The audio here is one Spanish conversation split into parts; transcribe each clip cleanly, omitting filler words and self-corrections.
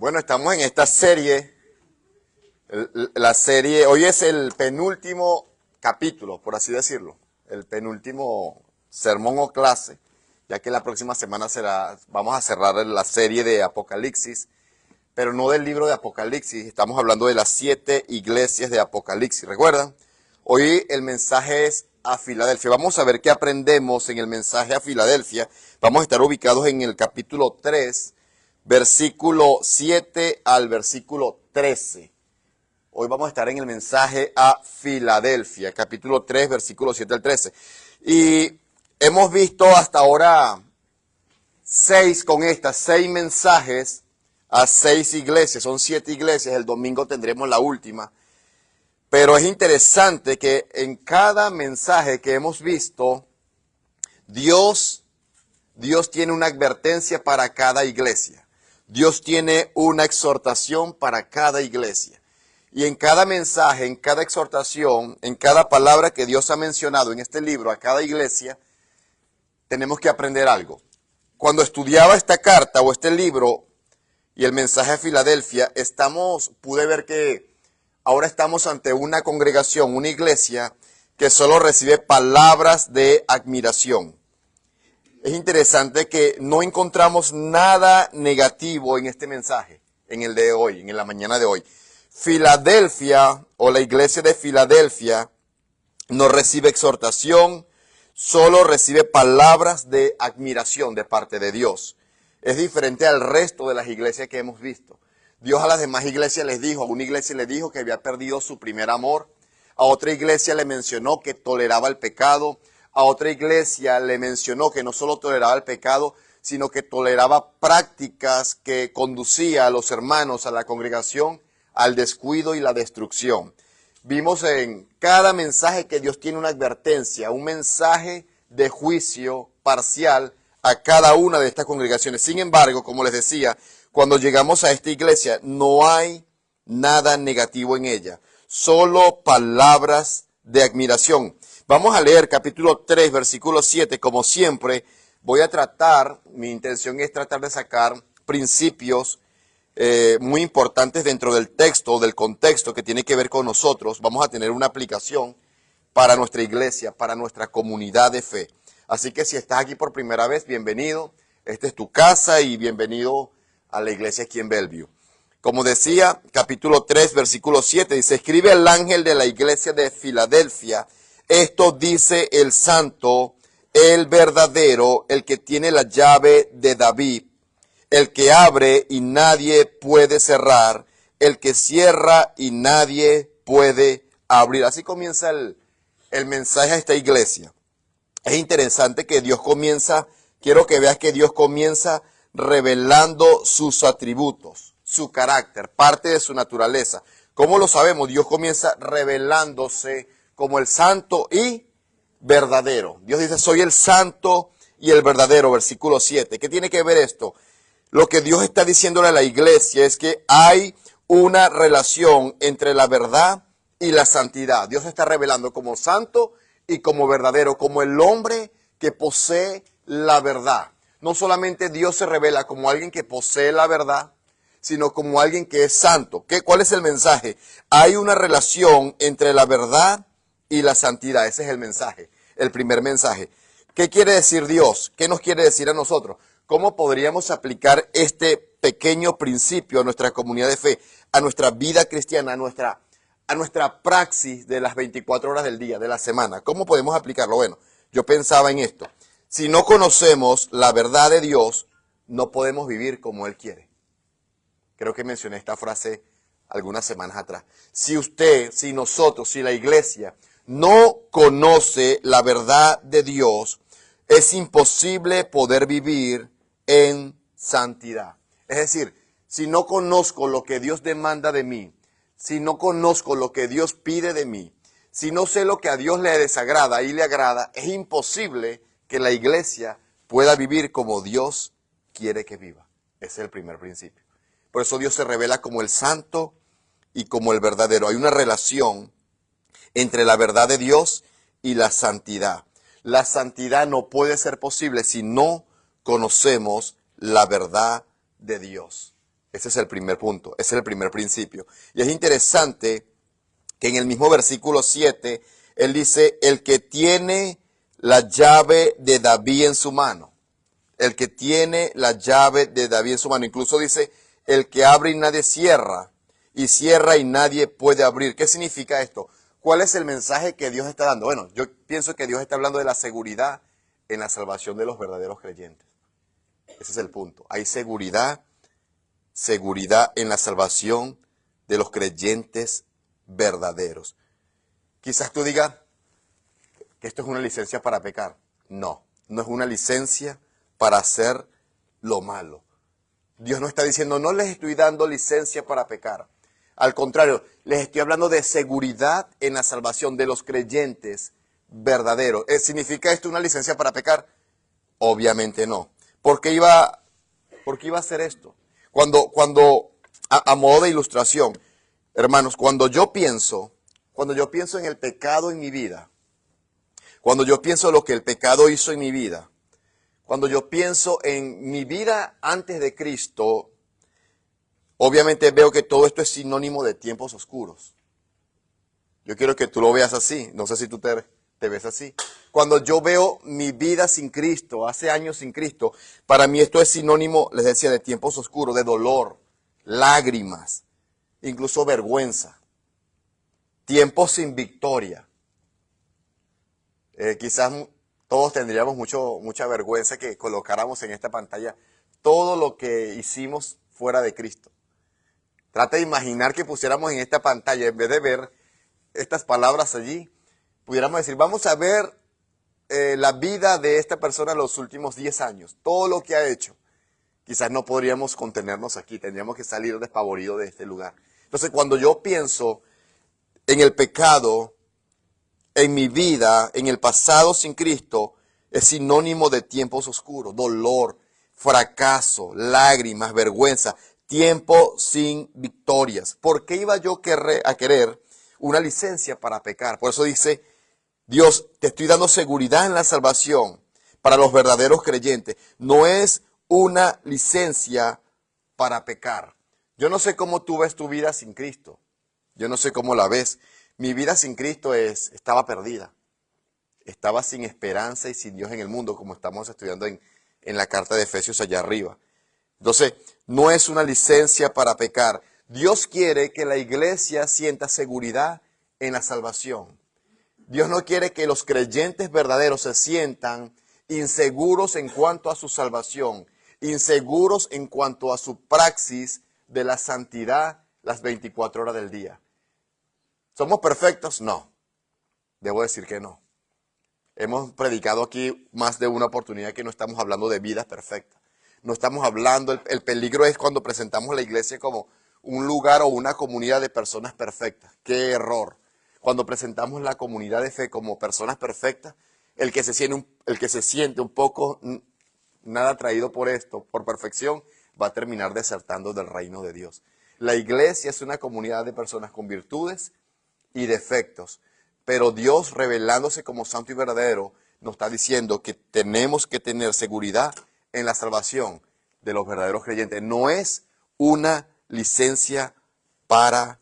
Bueno, estamos en esta serie, hoy es el penúltimo capítulo, por así decirlo, el penúltimo sermón o clase, ya que la próxima semana vamos a cerrar la serie de Apocalipsis, pero no del libro de Apocalipsis, estamos hablando de las 7 iglesias de Apocalipsis, ¿recuerdan? Hoy el mensaje es a Filadelfia. Vamos a ver qué aprendemos en el mensaje a Filadelfia. Vamos a estar ubicados en el capítulo 3, versículo 7 al versículo 13. Hoy vamos a estar en el mensaje a Filadelfia, capítulo 3, versículo 7 al 13. Y hemos visto hasta ahora 6 mensajes a 6 iglesias. Son 7 iglesias, el domingo tendremos la última. Pero es interesante que en cada mensaje que hemos visto, Dios tiene una advertencia para cada iglesia. Dios tiene una exhortación para cada iglesia. Y en cada mensaje, en cada exhortación, en cada palabra que Dios ha mencionado en este libro a cada iglesia, tenemos que aprender algo. Cuando estudiaba esta carta o este libro y el mensaje a Filadelfia, pude ver que ahora estamos ante una congregación, una iglesia que solo recibe palabras de admiración. Es interesante que no encontramos nada negativo en este mensaje, en el de hoy, en la mañana de hoy. Filadelfia o la iglesia de Filadelfia no recibe exhortación, solo recibe palabras de admiración de parte de Dios. Es diferente al resto de las iglesias que hemos visto. Dios a las demás iglesias les dijo, a una iglesia le dijo que había perdido su primer amor, a otra iglesia le mencionó que toleraba el pecado, a otra iglesia le mencionó que no solo toleraba el pecado, sino que toleraba prácticas que conducía a los hermanos, a la congregación, al descuido y la destrucción. Vimos en cada mensaje que Dios tiene una advertencia, un mensaje de juicio parcial a cada una de estas congregaciones. Sin embargo, como les decía, cuando llegamos a esta iglesia no hay nada negativo en ella, solo palabras de admiración. Vamos a leer capítulo 3, versículo 7. Como siempre, mi intención es tratar de sacar principios muy importantes dentro del texto, del contexto que tiene que ver con nosotros. Vamos a tener una aplicación para nuestra iglesia, para nuestra comunidad de fe. Así que si estás aquí por primera vez, bienvenido. Esta es tu casa y bienvenido a la iglesia aquí en Bellevue. Como decía, capítulo 3, versículo 7, dice, escribe al ángel de la iglesia de Filadelfia, esto dice el santo, el verdadero, el que tiene la llave de David, el que abre y nadie puede cerrar, el que cierra y nadie puede abrir. Así comienza el mensaje a esta iglesia. Es interesante que quiero que veas que Dios comienza revelando sus atributos, su carácter, parte de su naturaleza. ¿Cómo lo sabemos? Dios comienza revelándose como el santo y verdadero. Dios dice, soy el santo y el verdadero, versículo 7. ¿Qué tiene que ver esto? Lo que Dios está diciéndole a la iglesia es que hay una relación entre la verdad y la santidad. Dios se está revelando como santo y como verdadero, como el hombre que posee la verdad. No solamente Dios se revela como alguien que posee la verdad, sino como alguien que es santo. ¿Cuál es el mensaje? Hay una relación entre la verdad y la santidad. Ese es el mensaje, el primer mensaje. ¿Qué quiere decir Dios? ¿Qué nos quiere decir a nosotros? ¿Cómo podríamos aplicar este pequeño principio a nuestra comunidad de fe, a nuestra vida cristiana, a nuestra praxis de las 24 horas del día, de la semana? ¿Cómo podemos aplicarlo? Bueno, yo pensaba en esto. Si no conocemos la verdad de Dios, no podemos vivir como Él quiere. Creo que mencioné esta frase algunas semanas atrás. Si la iglesia no conoce la verdad de Dios, es imposible poder vivir en santidad. Es decir, si no conozco lo que Dios demanda de mí, si no conozco lo que Dios pide de mí, si no sé lo que a Dios le desagrada y le agrada, es imposible que la iglesia pueda vivir como Dios quiere que viva. Ese es el primer principio. Por eso Dios se revela como el santo y como el verdadero. Hay una relación entre la verdad de Dios y la santidad. La santidad no puede ser posible si no conocemos la verdad de Dios. Ese es el primer punto, ese es el primer principio. Y es interesante que en el mismo versículo 7, él dice, el que tiene la llave de David en su mano. El que tiene la llave de David en su mano. Incluso dice, el que abre y nadie cierra, y cierra y nadie puede abrir. ¿Qué significa esto? ¿Cuál es el mensaje que Dios está dando? Bueno, yo pienso que Dios está hablando de la seguridad en la salvación de los verdaderos creyentes. Ese es el punto. Hay seguridad en la salvación de los creyentes verdaderos. Quizás tú digas que esto es una licencia para pecar. No, no es una licencia para hacer lo malo. Dios no está diciendo, no les estoy dando licencia para pecar. Al contrario, les estoy hablando de seguridad en la salvación de los creyentes verdaderos. ¿Significa esto una licencia para pecar? Obviamente no. ¿Por qué iba a hacer esto? A modo de ilustración, hermanos, cuando yo pienso en el pecado en mi vida, cuando yo pienso lo que el pecado hizo en mi vida, cuando yo pienso en mi vida antes de Cristo, obviamente veo que todo esto es sinónimo de tiempos oscuros. Yo quiero que tú lo veas así, no sé si tú te ves así. Cuando yo veo mi vida sin Cristo, hace años sin Cristo, para mí esto es sinónimo, les decía, de tiempos oscuros, de dolor, lágrimas, incluso vergüenza, tiempos sin victoria. Quizás todos tendríamos mucha vergüenza que colocáramos en esta pantalla todo lo que hicimos fuera de Cristo. Trata de imaginar que pusiéramos en esta pantalla, en vez de ver estas palabras allí, pudiéramos decir, vamos a ver la vida de esta persona en los últimos 10 años, todo lo que ha hecho. Quizás no podríamos contenernos aquí, tendríamos que salir despavoridos de este lugar. Entonces, cuando yo pienso en el pecado, en mi vida, en el pasado sin Cristo, es sinónimo de tiempos oscuros, dolor, fracaso, lágrimas, vergüenza, tiempo sin victorias. ¿Por qué iba yo a querer una licencia para pecar? Por eso dice, Dios, te estoy dando seguridad en la salvación para los verdaderos creyentes. No es una licencia para pecar. Yo no sé cómo tú ves tu vida sin Cristo. Yo no sé cómo la ves. Mi vida sin Cristo estaba perdida. Estaba sin esperanza y sin Dios en el mundo, como estamos estudiando en la carta de Efesios allá arriba. Entonces, no es una licencia para pecar. Dios quiere que la iglesia sienta seguridad en la salvación. Dios no quiere que los creyentes verdaderos se sientan inseguros en cuanto a su salvación, inseguros en cuanto a su praxis de la santidad las 24 horas del día. ¿Somos perfectos? No. Debo decir que no. Hemos predicado aquí más de una oportunidad que no estamos hablando de vidas perfectas. No estamos hablando, el peligro es cuando presentamos la iglesia como un lugar o una comunidad de personas perfectas. ¡Qué error! Cuando presentamos la comunidad de fe como personas perfectas, el que se siente un poco nada atraído por esto, por perfección, va a terminar desertando del reino de Dios. La iglesia es una comunidad de personas con virtudes y defectos, pero Dios, revelándose como santo y verdadero, nos está diciendo que tenemos que tener seguridad en la salvación de los verdaderos creyentes. No es una licencia para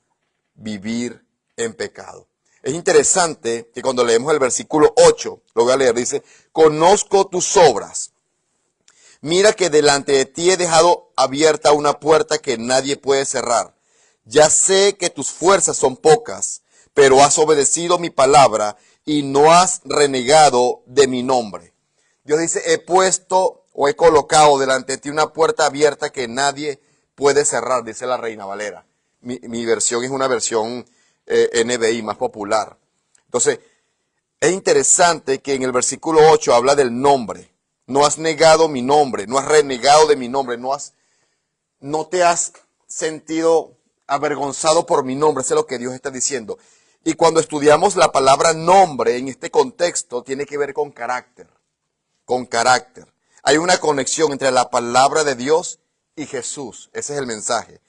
vivir en pecado. Es interesante que cuando leemos el versículo 8, lo voy a leer, dice, conozco tus obras. Mira que delante de ti he dejado abierta una puerta que nadie puede cerrar. Ya sé que tus fuerzas son pocas, pero has obedecido mi palabra y no has renegado de mi nombre. Dios dice, he puesto o he colocado delante de ti una puerta abierta que nadie puede cerrar, dice la Reina Valera. Mi versión es una versión NBI más popular. Entonces, es interesante que en el versículo 8 habla del nombre. No has negado mi nombre, no has renegado de mi nombre, no te has sentido avergonzado por mi nombre. Eso es lo que Dios está diciendo. Y cuando estudiamos la palabra nombre en este contexto, tiene que ver con carácter. Con carácter. Hay una conexión entre la palabra de Dios y Jesús. Ese es el mensaje.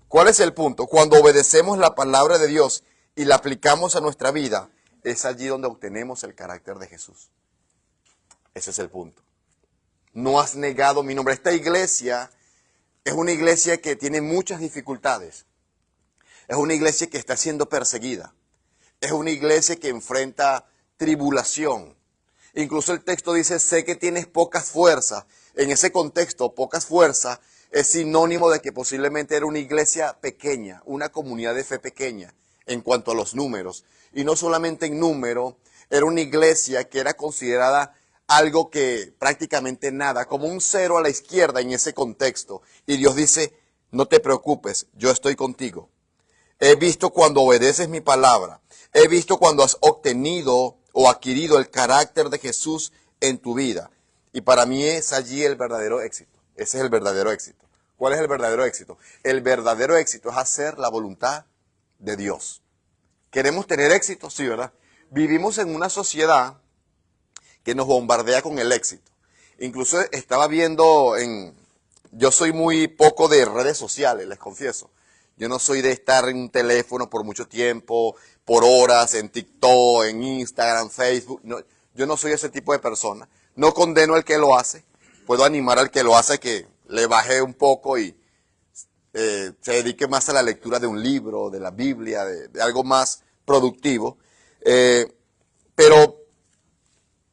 ¿Cuál es el punto? Cuando obedecemos la palabra de Dios y la aplicamos a nuestra vida, es allí donde obtenemos el carácter de Jesús. Ese es el punto. No has negado mi nombre. Esta iglesia Es una iglesia que tiene muchas dificultades. Es una iglesia que está siendo perseguida. Es una iglesia que enfrenta tribulación. Incluso el texto dice, sé que tienes pocas fuerzas. En ese contexto, pocas fuerzas es sinónimo de que posiblemente era una iglesia pequeña, una comunidad de fe pequeña en cuanto a los números. Y no solamente en número, era una iglesia que era considerada algo que prácticamente nada, como un cero a la izquierda en ese contexto. Y Dios dice, no te preocupes, yo estoy contigo. He visto cuando obedeces mi palabra. He visto cuando has obtenido o adquirido el carácter de Jesús en tu vida. Y para mí es allí el verdadero éxito. Ese es el verdadero éxito. ¿Cuál es el verdadero éxito? El verdadero éxito es hacer la voluntad de Dios. ¿Queremos tener éxito? Sí, ¿verdad? Vivimos en una sociedad que nos bombardea con el éxito. Incluso estaba viendo yo soy muy poco de redes sociales, les confieso. Yo no soy de estar en un teléfono por mucho tiempo, por horas, en TikTok, en Instagram, Facebook. No, yo no soy ese tipo de persona. No condeno al que lo hace. Puedo animar al que lo hace a que le baje un poco y se dedique más a la lectura de un libro, de la Biblia, de algo más productivo. Pero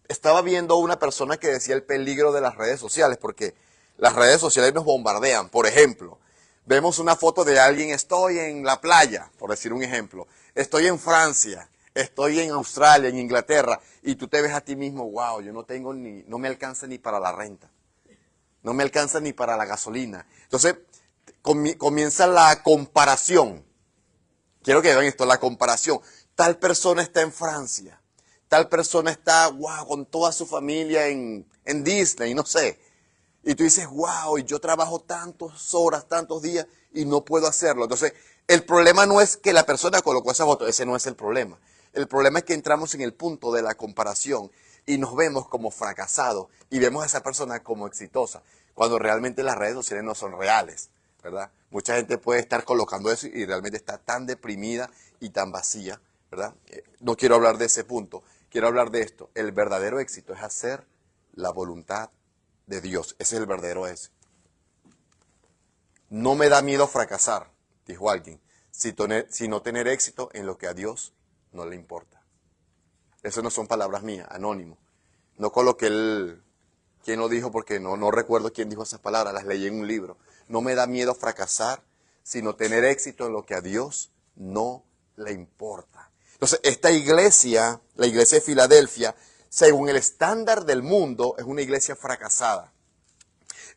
estaba viendo una persona que decía el peligro de las redes sociales, porque las redes sociales nos bombardean. Por ejemplo, vemos una foto de alguien, estoy en la playa, por decir un ejemplo, estoy en Francia, estoy en Australia, en Inglaterra, y tú te ves a ti mismo, wow, yo no me alcanza ni para la renta, no me alcanza ni para la gasolina. Entonces, comienza la comparación. Quiero que vean esto, la comparación. Tal persona está en Francia, tal persona está, wow, con toda su familia en Disney, no sé. Y tú dices, wow, y yo trabajo tantas horas, tantos días y no puedo hacerlo. Entonces, el problema no es que la persona colocó esa foto, ese no es el problema. El problema es que entramos en el punto de la comparación y nos vemos como fracasados y vemos a esa persona como exitosa, cuando realmente las redes sociales no son reales, ¿verdad? Mucha gente puede estar colocando eso y realmente está tan deprimida y tan vacía, ¿verdad? No quiero hablar de ese punto, quiero hablar de esto. El verdadero éxito es hacer la voluntad de Dios. Ese es el verdadero éxito. No me da miedo fracasar, dijo alguien, sino tener éxito en lo que a Dios no le importa. Eso no son palabras mías, anónimo. No coloqué quién lo dijo porque no recuerdo quién dijo esas palabras, las leí en un libro. No me da miedo fracasar, sino tener éxito en lo que a Dios no le importa. Entonces, esta iglesia, la iglesia de Filadelfia, según el estándar del mundo, es una iglesia fracasada.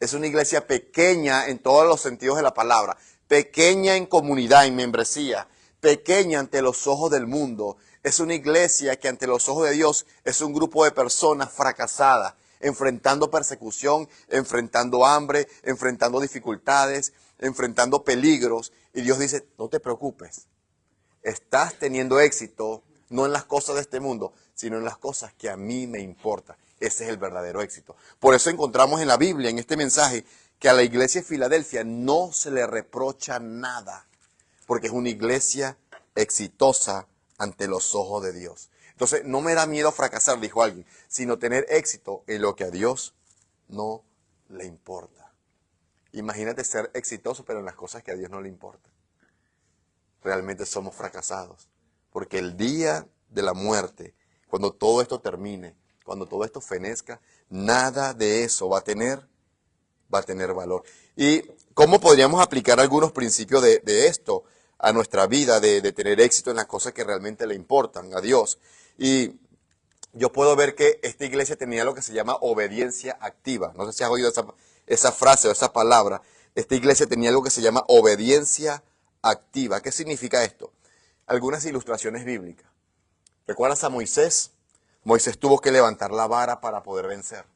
Es una iglesia pequeña en todos los sentidos de la palabra. Pequeña en comunidad, en membresía. Pequeña ante los ojos del mundo. Es una iglesia que ante los ojos de Dios es un grupo de personas fracasadas, enfrentando persecución, enfrentando hambre, enfrentando dificultades, enfrentando peligros. Y Dios dice, no te preocupes. Estás teniendo éxito no en las cosas de este mundo, sino en las cosas que a mí me importan. Ese es el verdadero éxito. Por eso encontramos en la Biblia, en este mensaje, que a la iglesia de Filadelfia no se le reprocha nada, porque es una iglesia exitosa ante los ojos de Dios. Entonces, no me da miedo fracasar, dijo alguien, sino tener éxito en lo que a Dios no le importa. Imagínate ser exitoso, pero en las cosas que a Dios no le importan. Realmente somos fracasados. Porque el día de la muerte, cuando todo esto termine, cuando todo esto fenezca, nada de eso va a tener valor. ¿Y cómo podríamos aplicar algunos principios de esto a nuestra vida, de tener éxito en las cosas que realmente le importan a Dios? Y yo puedo ver que esta iglesia tenía lo que se llama obediencia activa. No sé si has oído esa frase o esa palabra. Esta iglesia tenía algo que se llama obediencia activa. ¿Qué significa esto? Algunas ilustraciones bíblicas. ¿Recuerdas a Moisés? Moisés tuvo que levantar la vara para poder vencer.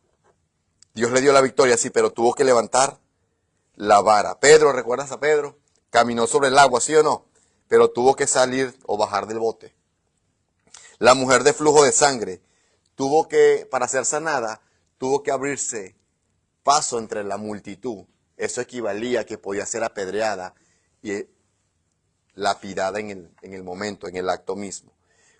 Dios le dio la victoria, sí, pero tuvo que levantar la vara. Pedro, ¿recuerdas a Pedro? Caminó sobre el agua, ¿sí o no? Pero tuvo que salir o bajar del bote. La mujer de flujo de sangre para ser sanada, tuvo que abrirse paso entre la multitud. Eso equivalía a que podía ser apedreada y lapidada en el momento, en el acto mismo.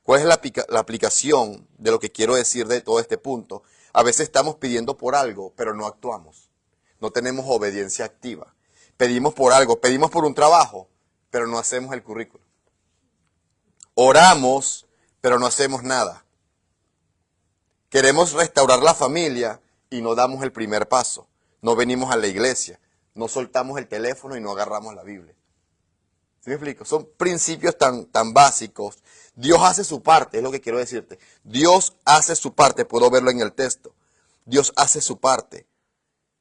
¿Cuál es la aplicación de lo que quiero decir de todo este punto? A veces estamos pidiendo por algo, pero no actuamos. No tenemos obediencia activa. Pedimos por algo, pedimos por un trabajo, pero no hacemos el currículo. Oramos, pero no hacemos nada. Queremos restaurar la familia y no damos el primer paso. No venimos a la iglesia, no soltamos el teléfono y no agarramos la Biblia. ¿Sí me explico? Son principios tan básicos. Dios hace su parte, es lo que quiero decirte. Dios hace su parte, puedo verlo en el texto. Dios hace su parte.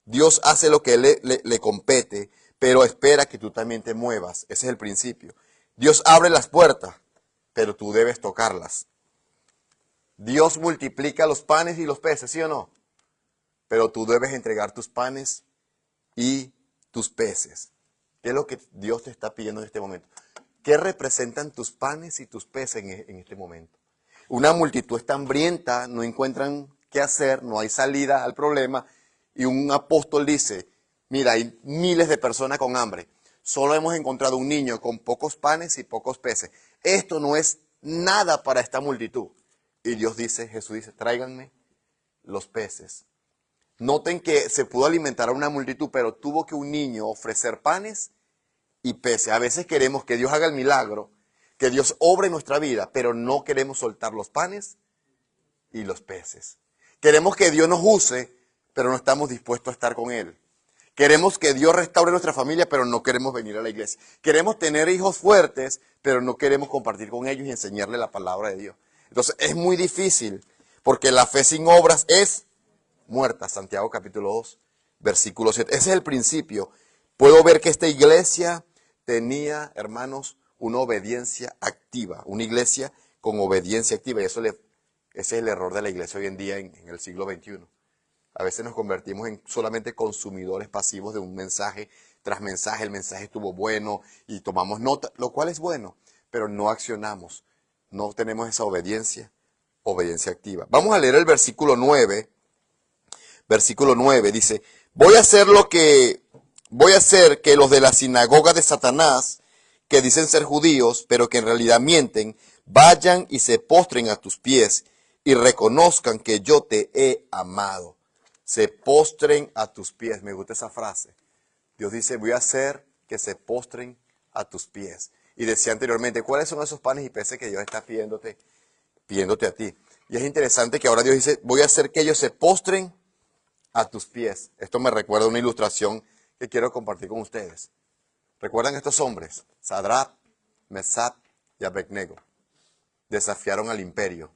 Dios hace lo que le compete, pero espera que tú también te muevas. Ese es el principio. Dios abre las puertas, pero tú debes tocarlas. Dios multiplica los panes y los peces, ¿sí o no? Pero tú debes entregar tus panes y tus peces. ¿Qué es lo que Dios te está pidiendo en este momento? ¿Qué representan tus panes y tus peces en este momento? Una multitud está hambrienta, no encuentran qué hacer, no hay salida al problema. Y un apóstol dice, mira, hay miles de personas con hambre. Solo hemos encontrado un niño con pocos panes y pocos peces. Esto no es nada para esta multitud. Y Dios dice, Jesús dice, tráiganme los peces. Noten que se pudo alimentar a una multitud, pero tuvo que un niño ofrecer panes y peces. A veces queremos que Dios haga el milagro, que Dios obre en nuestra vida, pero no queremos soltar los panes y los peces. Queremos que Dios nos use, pero no estamos dispuestos a estar con Él. Queremos que Dios restaure nuestra familia, pero no queremos venir a la iglesia. Queremos tener hijos fuertes, pero no queremos compartir con ellos y enseñarles la palabra de Dios. Entonces es muy difícil, porque la fe sin obras es muerta. Santiago capítulo 2, versículo 7. Ese es el principio. Puedo ver que esta iglesia tenía, hermanos, una obediencia activa. Una iglesia con obediencia activa. Y ese es el error de la iglesia hoy en día en el siglo XXI. A veces nos convertimos en solamente consumidores pasivos de un mensaje tras mensaje. El mensaje estuvo bueno y tomamos nota, lo cual es bueno, pero no accionamos. No tenemos esa obediencia activa. Vamos a leer el versículo 9. Versículo 9 dice, voy a hacer que los de la sinagoga de Satanás, que dicen ser judíos, pero que en realidad mienten, vayan y se postren a tus pies y reconozcan que yo te he amado. Se postren a tus pies. Me gusta esa frase. Dios dice, voy a hacer que se postren a tus pies. Y decía anteriormente, ¿cuáles son esos panes y peces que Dios está pidiéndote a ti? Y es interesante que ahora Dios dice, voy a hacer que ellos se postren a tus pies. Esto me recuerda una ilustración que quiero compartir con ustedes. ¿Recuerdan estos hombres? Sadrach, Mesach y Abednego. Desafiaron al imperio.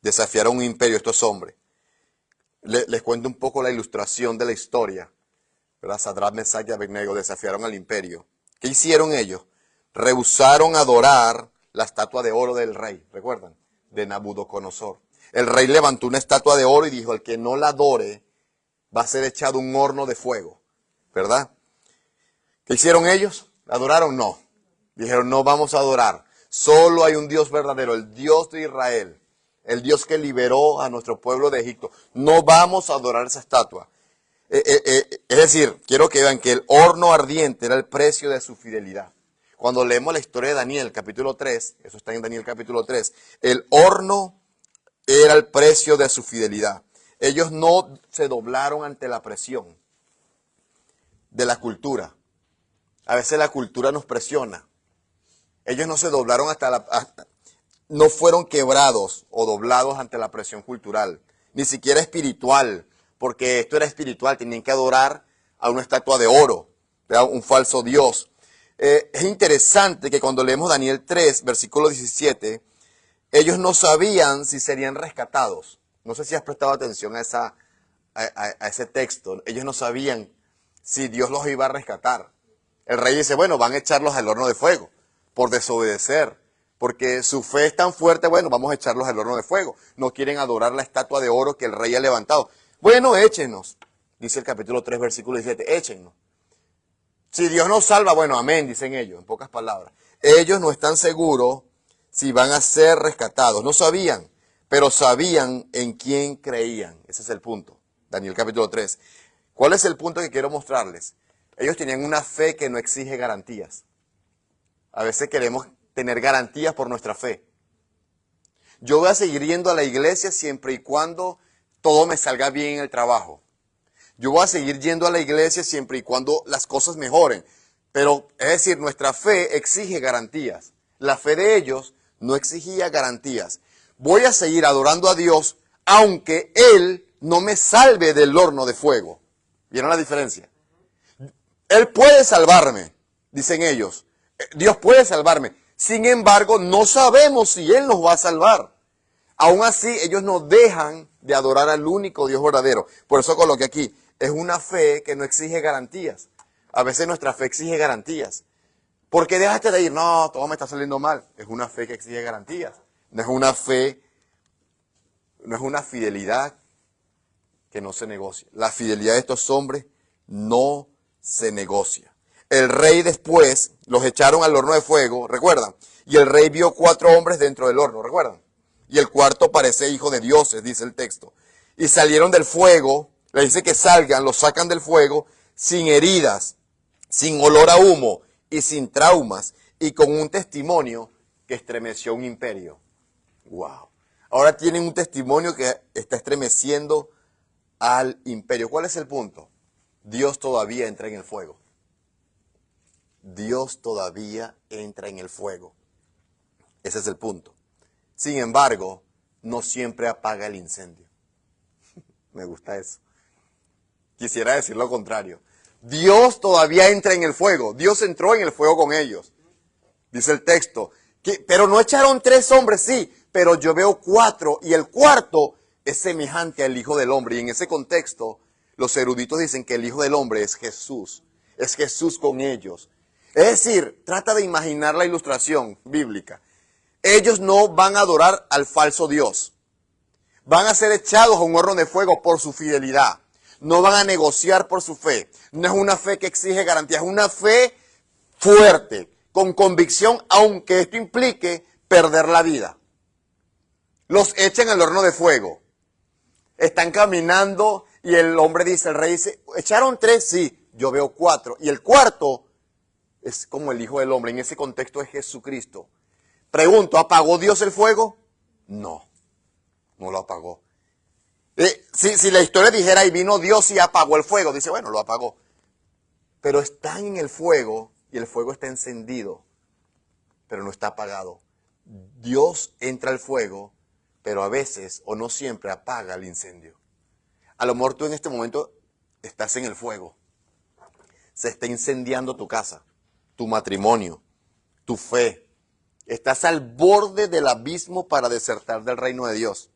Desafiaron un imperio estos hombres. Les cuento un poco la ilustración de la historia. ¿Verdad? Sadrach, Mesach y Abednego desafiaron al imperio. ¿Qué hicieron ellos? Rehusaron adorar la estatua de oro del rey, ¿recuerdan? De Nabucodonosor. El rey levantó una estatua de oro y dijo, el que no la adore va a ser echado un horno de fuego, ¿verdad? ¿Qué hicieron ellos? ¿La adoraron? No. Dijeron, no vamos a adorar. Solo hay un Dios verdadero, el Dios de Israel, el Dios que liberó a nuestro pueblo de Egipto. No vamos a adorar esa estatua. Es decir, quiero que vean que el horno ardiente era el precio de su fidelidad. Cuando leemos la historia de Daniel, capítulo 3, eso está en Daniel capítulo 3, el horno era el precio de su fidelidad. Ellos no se doblaron ante la presión de la cultura. A veces la cultura nos presiona. Ellos no se doblaron no fueron quebrados o doblados ante la presión cultural, ni siquiera espiritual, porque esto era espiritual, tenían que adorar a una estatua de oro, ¿verdad? Un falso Dios. Es interesante que cuando leemos Daniel 3, versículo 17, ellos no sabían si serían rescatados. No sé si has prestado atención a ese texto. Ellos no sabían si Dios los iba a rescatar. El rey dice, bueno, van a echarlos al horno de fuego por desobedecer, porque su fe es tan fuerte, bueno, vamos a echarlos al horno de fuego. No quieren adorar la estatua de oro que el rey ha levantado. Bueno, échenos, dice el capítulo 3, versículo 17, échenos. Si Dios nos salva, bueno, amén, dicen ellos, en pocas palabras. Ellos no están seguros si van a ser rescatados. No sabían, pero sabían en quién creían. Ese es el punto. Daniel capítulo 3. ¿Cuál es el punto que quiero mostrarles? Ellos tenían una fe que no exige garantías. A veces queremos tener garantías por nuestra fe. Yo voy a seguir yendo a la iglesia siempre y cuando todo me salga bien en el trabajo. Yo voy a seguir yendo a la iglesia siempre y cuando las cosas mejoren. Pero, es decir, nuestra fe exige garantías. La fe de ellos no exigía garantías. Voy a seguir adorando a Dios aunque Él no me salve del horno de fuego. ¿Vieron la diferencia? Él puede salvarme, dicen ellos. Dios puede salvarme. Sin embargo, no sabemos si Él nos va a salvar. Aún así, ellos no dejan de adorar al único Dios verdadero. Por eso coloqué aquí, es una fe que no exige garantías. A veces nuestra fe exige garantías. ¿Por qué dejaste de ir? No, todo me está saliendo mal. Es una fe que exige garantías. No es una fe, no es una fidelidad que no se negocia. La fidelidad de estos hombres no se negocia. El rey después los echaron al horno de fuego, ¿recuerdan? Y el rey vio 4 hombres dentro del horno, ¿recuerdan? Y el cuarto parece hijo de dioses, dice el texto. Y salieron del fuego, le dice que salgan, los sacan del fuego sin heridas, sin olor a humo y sin traumas y con un testimonio que estremeció un imperio. ¡Wow! Ahora tienen un testimonio que está estremeciendo al imperio. ¿Cuál es el punto? Dios todavía entra en el fuego. Dios todavía entra en el fuego. Ese es el punto. Sin embargo, no siempre apaga el incendio. Me gusta eso. Quisiera decir lo contrario. Dios todavía entra en el fuego. Dios entró en el fuego con ellos. Dice el texto. Pero no echaron 3 hombres, sí, pero yo veo 4 y el cuarto es semejante al Hijo del Hombre. Y en ese contexto, los eruditos dicen que el Hijo del Hombre es Jesús. Es Jesús con ellos. Es decir, trata de imaginar la ilustración bíblica. Ellos no van a adorar al falso Dios. Van a ser echados a un horno de fuego por su fidelidad. No van a negociar por su fe. No es una fe que exige garantías, es una fe fuerte, con convicción, aunque esto implique perder la vida. Los echan al horno de fuego. Están caminando y el hombre dice, el rey dice, ¿echaron 3? Sí, yo veo 4. Y el cuarto es como el Hijo del Hombre. En ese contexto es Jesucristo. Pregunto, ¿apagó Dios el fuego? No, no lo apagó. Si la historia dijera, y vino Dios y apagó el fuego, dice, bueno, lo apagó. Pero están en el fuego y el fuego está encendido, pero no está apagado. Dios entra al fuego, pero a veces o no siempre apaga el incendio. A lo mejor tú en este momento estás en el fuego. Se está incendiando tu casa, tu matrimonio, tu fe. Estás al borde del abismo para desertar del reino de Dios.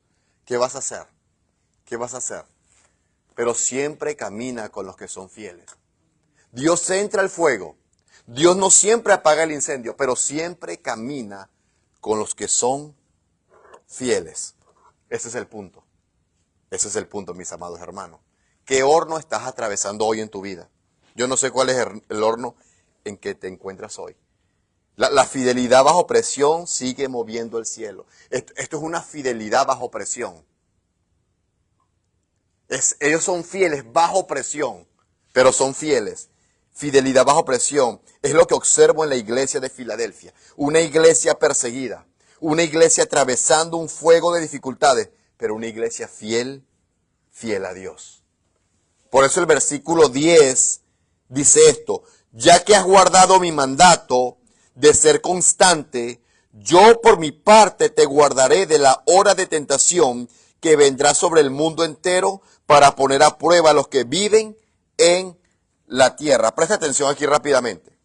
¿Qué vas a hacer? ¿Qué vas a hacer? Pero siempre camina con los que son fieles. Dios entra al fuego. Dios no siempre apaga el incendio, pero siempre camina con los que son fieles. Ese es el punto. Ese es el punto, mis amados hermanos. ¿Qué horno estás atravesando hoy en tu vida? Yo no sé cuál es el horno en que te encuentras hoy. La fidelidad bajo presión sigue moviendo el cielo. Esto es una fidelidad bajo presión. Ellos son fieles bajo presión, pero son fieles. Fidelidad bajo presión es lo que observo en la iglesia de Filadelfia. Una iglesia perseguida, una iglesia atravesando un fuego de dificultades, pero una iglesia fiel, fiel a Dios. Por eso el versículo 10 dice esto: ya que has guardado mi mandato de ser constante, yo por mi parte te guardaré de la hora de tentación que vendrá sobre el mundo entero para poner a prueba a los que viven en la tierra. Presta atención aquí rápidamente.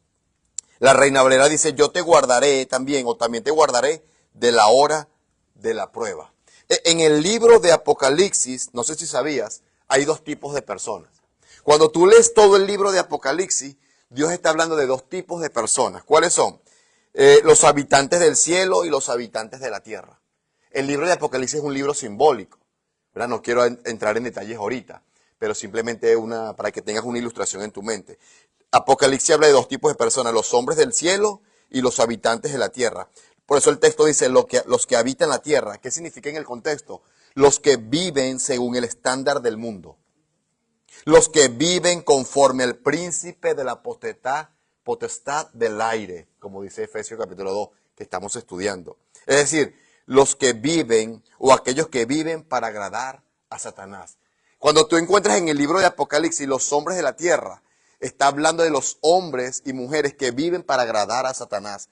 La Reina Valera dice, yo te guardaré también, o también te guardaré de la hora de la prueba. En el libro de Apocalipsis, no sé si sabías, hay 2 tipos de personas. Cuando tú lees todo el libro de Apocalipsis, Dios está hablando de 2 tipos de personas. ¿Cuáles son? Los habitantes del cielo y los habitantes de la tierra. El libro de Apocalipsis es un libro simbólico, ¿verdad? No quiero entrar en detalles ahorita, pero simplemente para que tengas una ilustración en tu mente. Apocalipsis habla de 2 tipos de personas, los hombres del cielo y los habitantes de la tierra. Por eso el texto dice los que habitan la tierra. ¿Qué significa en el contexto? Los que viven según el estándar del mundo. Los que viven conforme al príncipe de la potestad del aire, como dice Efesios capítulo 2, que estamos estudiando. Es decir, los que viven o aquellos que viven para agradar a Satanás. Cuando tú encuentras en el libro de Apocalipsis los hombres de la tierra, está hablando de los hombres y mujeres que viven para agradar a Satanás,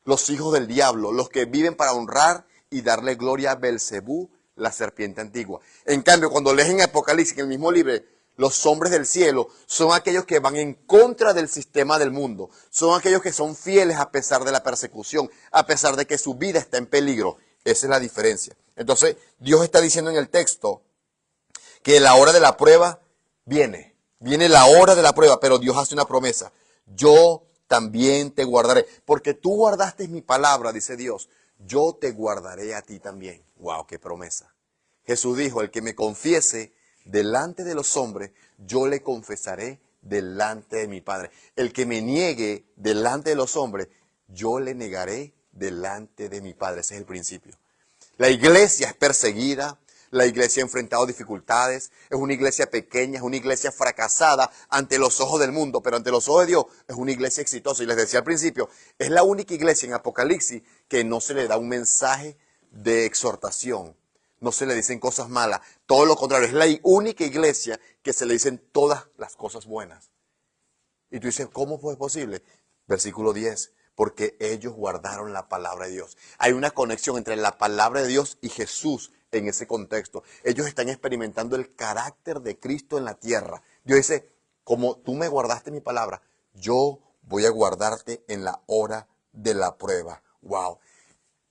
los hijos del diablo, los que viven para honrar y darle gloria a Belcebú, la serpiente antigua. En cambio, cuando lees en Apocalipsis, en el mismo libro, los hombres del cielo son aquellos que van en contra del sistema del mundo. Son aquellos que son fieles a pesar de la persecución, a pesar de que su vida está en peligro. Esa es la diferencia. Entonces, Dios está diciendo en el texto que la hora de la prueba viene. Viene la hora de la prueba, pero Dios hace una promesa. Yo también te guardaré. Porque tú guardaste mi palabra, dice Dios. Yo te guardaré a ti también. ¡Wow! ¡Qué promesa! Jesús dijo, el que me confiese delante de los hombres, yo le confesaré delante de mi Padre. El que me niegue delante de los hombres, yo le negaré delante de mi Padre. Ese es el principio. La iglesia es perseguida, la iglesia ha enfrentado dificultades, es una iglesia pequeña, es una iglesia fracasada ante los ojos del mundo, pero ante los ojos de Dios es una iglesia exitosa. Y les decía al principio, es la única iglesia en Apocalipsis que no se le da un mensaje de exhortación. No se le dicen cosas malas, todo lo contrario, es la única iglesia que se le dicen todas las cosas buenas. Y tú dices, ¿cómo fue posible? Versículo 10, porque ellos guardaron la palabra de Dios. Hay una conexión entre la palabra de Dios y Jesús en ese contexto. Ellos están experimentando el carácter de Cristo en la tierra. Dios dice, como tú me guardaste mi palabra, yo voy a guardarte en la hora de la prueba. ¡Wow!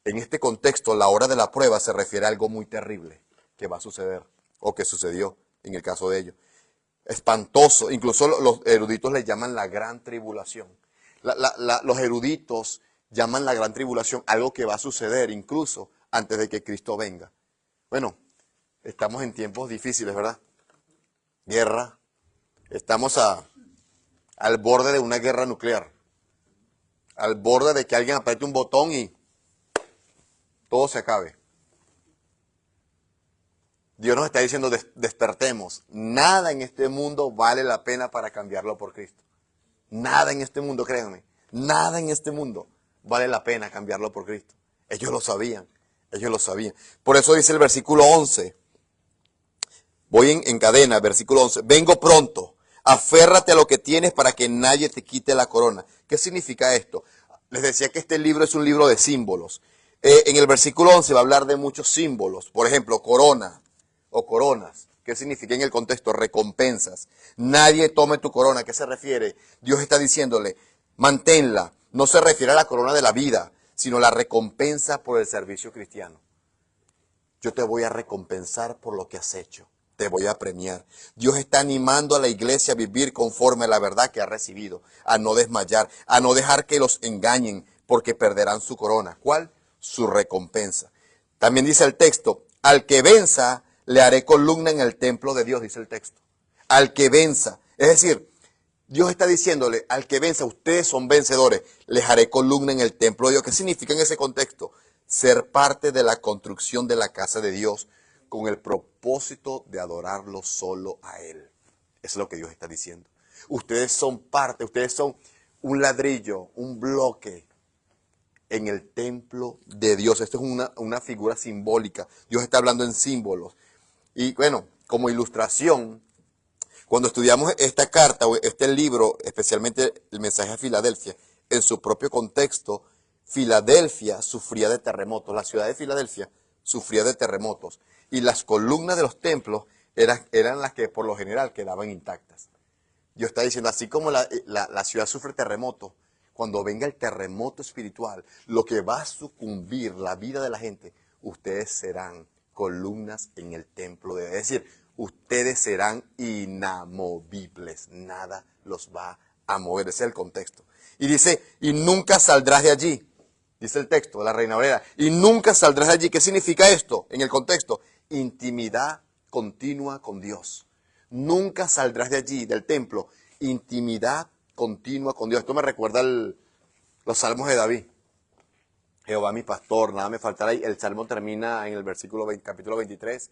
En este contexto, la hora de la prueba se refiere a algo muy terrible que va a suceder, o que sucedió en el caso de ellos. Espantoso, incluso los eruditos le llaman la gran tribulación. Los eruditos llaman la gran tribulación algo que va a suceder incluso antes de que Cristo venga. Bueno, estamos en tiempos difíciles, ¿verdad? Guerra, estamos al borde de una guerra nuclear, al borde de que alguien apriete un botón y todo se acabe. Dios nos está diciendo, despertemos. Nada en este mundo vale la pena para cambiarlo por Cristo. Nada en este mundo, créanme, nada en este mundo vale la pena cambiarlo por Cristo. Ellos lo sabían, ellos lo sabían. Por eso dice el versículo 11, voy en cadena, versículo 11, vengo pronto, aférrate a lo que tienes para que nadie te quite la corona. ¿Qué significa esto? Les decía que este libro es un libro de símbolos. En el versículo 11 va a hablar de muchos símbolos, por ejemplo, corona o coronas. ¿Qué significa en el contexto? Recompensas. Nadie tome tu corona. ¿A qué se refiere? Dios está diciéndole, manténla. No se refiere a la corona de la vida, sino la recompensa por el servicio cristiano. Yo te voy a recompensar por lo que has hecho. Te voy a premiar. Dios está animando a la iglesia a vivir conforme a la verdad que ha recibido, a no desmayar, a no dejar que los engañen, porque perderán su corona. ¿Cuál? Su recompensa. También dice el texto, al que venza, le haré columna en el templo de Dios, dice el texto. Al que venza. Es decir, Dios está diciéndole, al que venza, ustedes son vencedores, les haré columna en el templo de Dios. ¿Qué significa en ese contexto? Ser parte de la construcción de la casa de Dios con el propósito de adorarlo solo a Él. Eso es lo que Dios está diciendo. Ustedes son parte, ustedes son un ladrillo, un bloque en el templo de Dios. Esto es una figura simbólica. Dios está hablando en símbolos. Y bueno, como ilustración, cuando estudiamos esta carta o este libro, especialmente el mensaje a Filadelfia, en su propio contexto, Filadelfia sufría de terremotos. La ciudad de Filadelfia sufría de terremotos. Y las columnas de los templos eran las que por lo general quedaban intactas. Dios está diciendo, así como la ciudad sufre terremotos, cuando venga el terremoto espiritual, lo que va a sucumbir la vida de la gente, ustedes serán columnas en el templo de Dios. Es decir, ustedes serán inamovibles. Nada los va a mover. Ese es el contexto. Y dice, y nunca saldrás de allí. Dice el texto de la Reina Valera. Y nunca saldrás de allí. ¿Qué significa esto en el contexto? Intimidad continua con Dios. Nunca saldrás de allí, del templo. Intimidad continua con Dios. Esto me recuerda los salmos de David. Jehová mi pastor, nada me faltará. El salmo termina en el versículo 20, capítulo 23.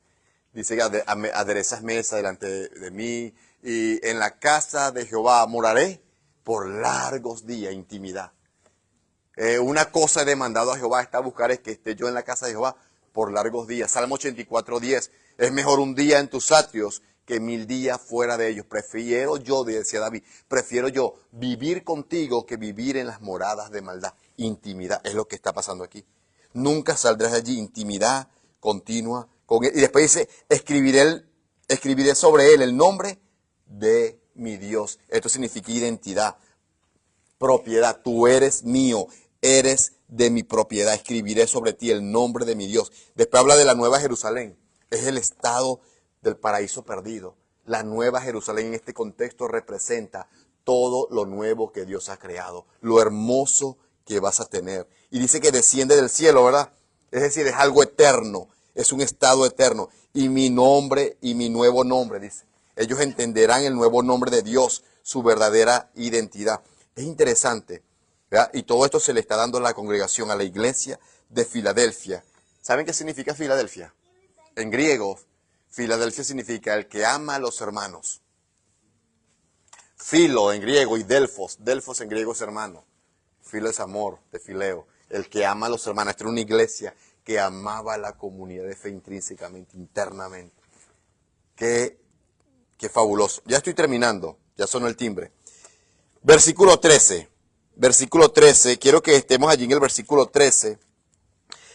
Dice que aderezas mesa delante de mí y en la casa de Jehová moraré por largos días, intimidad. Una cosa he demandado a Jehová, está buscar es que esté yo en la casa de Jehová por largos días. Salmo 84:10. Es mejor un día en tus atrios que 1000 días fuera de ellos. Prefiero yo, decía David, prefiero yo vivir contigo que vivir en las moradas de maldad. Intimidad, es lo que está pasando aquí. Nunca saldrás de allí, intimidad continua con él. Y después dice, escribiré sobre él el nombre de mi Dios. Esto significa identidad, propiedad. Tú eres mío, eres de mi propiedad. Escribiré sobre ti el nombre de mi Dios. Después habla de la Nueva Jerusalén. Es el estado del paraíso perdido. La Nueva Jerusalén en este contexto representa todo lo nuevo que Dios ha creado, lo hermoso que vas a tener. Y dice que desciende del cielo, ¿verdad? Es decir, es algo eterno, es un estado eterno. Y mi nombre y mi nuevo nombre, dice. Ellos entenderán el nuevo nombre de Dios, su verdadera identidad. Es interesante, ¿verdad? Y todo esto se le está dando a la congregación, a la iglesia de Filadelfia. ¿Saben qué significa Filadelfia? En griego, Filadelfia significa el que ama a los hermanos. Filo en griego y Delfos. Delfos en griego es hermano. Filo es amor, de fileo. El que ama a los hermanos. Esta era una iglesia que amaba a la comunidad de fe intrínsecamente, internamente. Qué fabuloso. Ya estoy terminando. Ya sonó el timbre. Versículo 13. Versículo 13. Quiero que estemos allí en el versículo 13.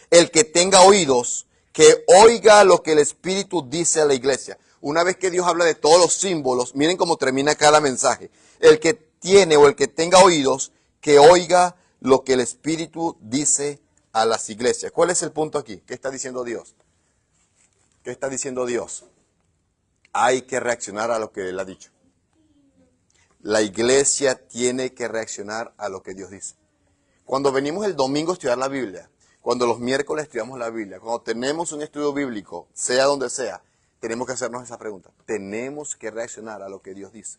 El que tenga oídos, que oiga lo que el Espíritu dice a la iglesia. Una vez que Dios habla de todos los símbolos, miren cómo termina cada mensaje. El que tiene o el que tenga oídos, que oiga lo que el Espíritu dice a las iglesias. ¿Cuál es el punto aquí? ¿Qué está diciendo Dios? ¿Qué está diciendo Dios? Hay que reaccionar a lo que Él ha dicho. La iglesia tiene que reaccionar a lo que Dios dice. Cuando venimos el domingo a estudiar la Biblia, cuando los miércoles estudiamos la Biblia, cuando tenemos un estudio bíblico, sea donde sea, tenemos que hacernos esa pregunta. Tenemos que reaccionar a lo que Dios dice.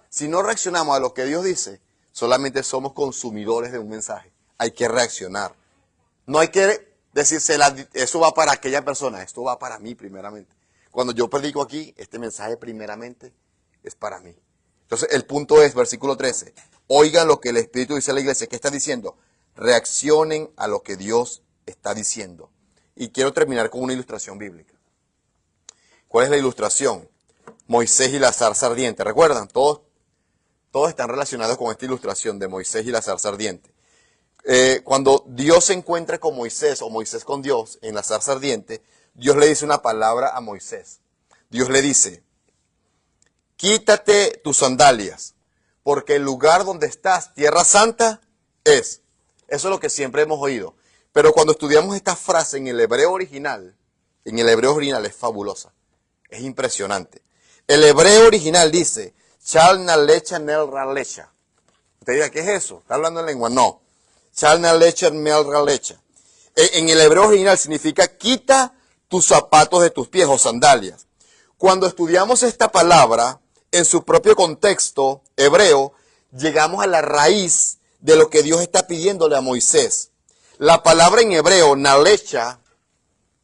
Si no reaccionamos a lo que Dios dice, solamente somos consumidores de un mensaje. Hay que reaccionar. No hay que decirse, eso va para aquella persona, esto va para mí primeramente. Cuando yo predico aquí, este mensaje primeramente es para mí. Entonces el punto es, versículo 13, oigan lo que el Espíritu dice a la iglesia. ¿Qué está diciendo? Reaccionen a lo que Dios está diciendo. Y quiero terminar con una ilustración bíblica. ¿Cuál es la ilustración? Moisés y la zarza ardiente. ¿Recuerdan? Todos están relacionados con esta ilustración de Moisés y la zarza ardiente. Cuando Dios se encuentra con Moisés o Moisés con Dios en la zarza ardiente, Dios le dice una palabra a Moisés. Dios le dice, quítate tus sandalias, porque el lugar donde estás, tierra santa, es. Eso es lo que siempre hemos oído. Pero cuando estudiamos esta frase en el hebreo original es fabulosa. Es impresionante. El hebreo original dice, Chal nalecha nel ralecha. Usted diga, ¿qué es eso? ¿Está hablando en lengua? No. Chal nalecha nel ralecha. En el hebreo original significa, quita tus zapatos de tus pies o sandalias. Cuando estudiamos esta palabra, en su propio contexto hebreo, llegamos a la raíz de lo que Dios está pidiéndole a Moisés. La palabra en hebreo, nalecha,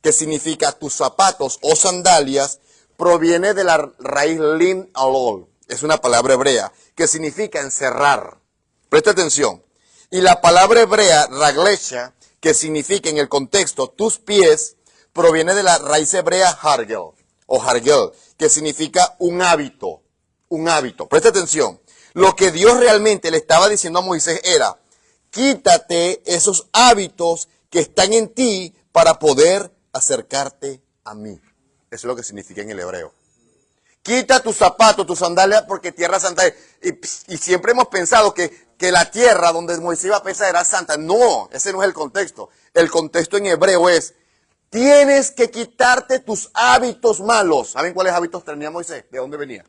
que significa tus zapatos o sandalias, proviene de la raíz lin alol. Es una palabra hebrea que significa encerrar. Presta atención. Y la palabra hebrea raglecha, que significa en el contexto tus pies, proviene de la raíz hebrea hargel o hargel, que significa un hábito. Un hábito. Presta atención. Lo que Dios realmente le estaba diciendo a Moisés era, quítate esos hábitos que están en ti para poder acercarte a mí. Eso es lo que significa en el hebreo. Quita tus zapatos, tus sandalias, porque tierra santa es. Y siempre hemos pensado que la tierra donde Moisés iba a pesar era santa. No, ese no es el contexto. El contexto en hebreo es, tienes que quitarte tus hábitos malos. ¿Saben cuáles hábitos tenía Moisés? ¿De dónde venía?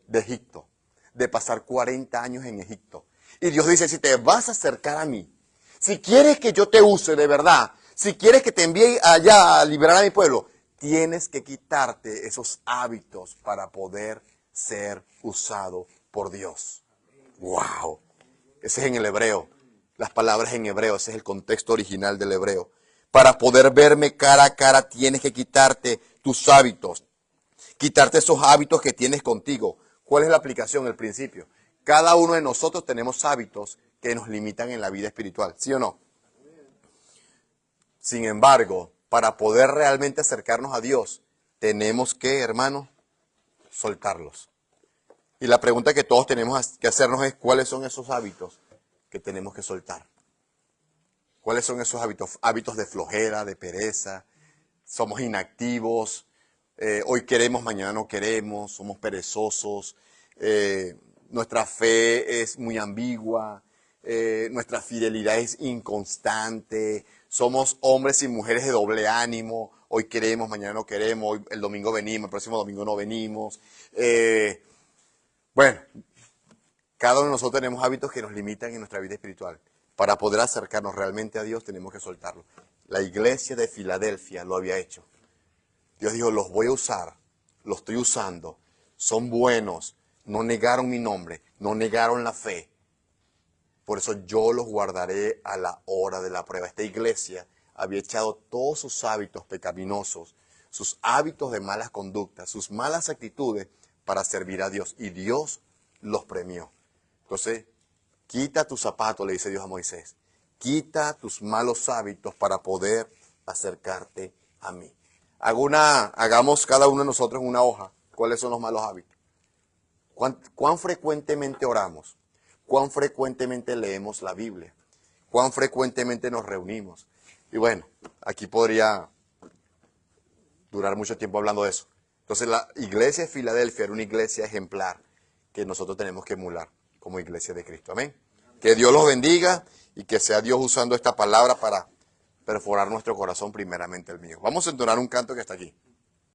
De Egipto. De pasar 40 años en Egipto. Y Dios dice, si te vas a acercar a mí, si quieres que yo te use de verdad, si quieres que te envíe allá a liberar a mi pueblo, tienes que quitarte esos hábitos para poder ser usado por Dios. ¡Wow! Ese es en el hebreo. Las palabras en hebreo, ese es el contexto original del hebreo. Para poder verme cara a cara, tienes que quitarte tus hábitos. Quitarte esos hábitos que tienes contigo. ¿Cuál es la aplicación, el principio? Cada uno de nosotros tenemos hábitos que nos limitan en la vida espiritual, ¿sí o no? Sin embargo, para poder realmente acercarnos a Dios, tenemos que, hermano, soltarlos. Y la pregunta que todos tenemos que hacernos es, ¿cuáles son esos hábitos que tenemos que soltar? ¿Cuáles son esos hábitos? Hábitos de flojera, de pereza, somos inactivos, hoy queremos, mañana no queremos, somos perezosos, nuestra fe es muy ambigua, nuestra fidelidad es inconstante, somos hombres y mujeres de doble ánimo, hoy queremos, mañana no queremos, hoy, el domingo venimos, el próximo domingo no venimos. Bueno, cada uno de nosotros tenemos hábitos que nos limitan en nuestra vida espiritual. Para poder acercarnos realmente a Dios tenemos que soltarlo. La iglesia de Filadelfia lo había hecho. Dios dijo, los voy a usar, los estoy usando, son buenos, no negaron mi nombre, no negaron la fe. Por eso yo los guardaré a la hora de la prueba. Esta iglesia había echado todos sus hábitos pecaminosos, sus hábitos de malas conductas, sus malas actitudes para servir a Dios. Y Dios los premió. Entonces, quita tus zapatos, le dice Dios a Moisés. Quita tus malos hábitos para poder acercarte a mí. Hagamos cada uno de nosotros una hoja. ¿Cuáles son los malos hábitos? ¿Cuán frecuentemente oramos? ¿Cuán frecuentemente leemos la Biblia? ¿Cuán frecuentemente nos reunimos? Y bueno, aquí podría durar mucho tiempo hablando de eso. Entonces la iglesia de Filadelfia era una iglesia ejemplar que nosotros tenemos que emular como iglesia de Cristo. Amén. Que Dios los bendiga y que sea Dios usando esta palabra para perforar nuestro corazón, primeramente el mío. Vamos a entonar un canto que está aquí.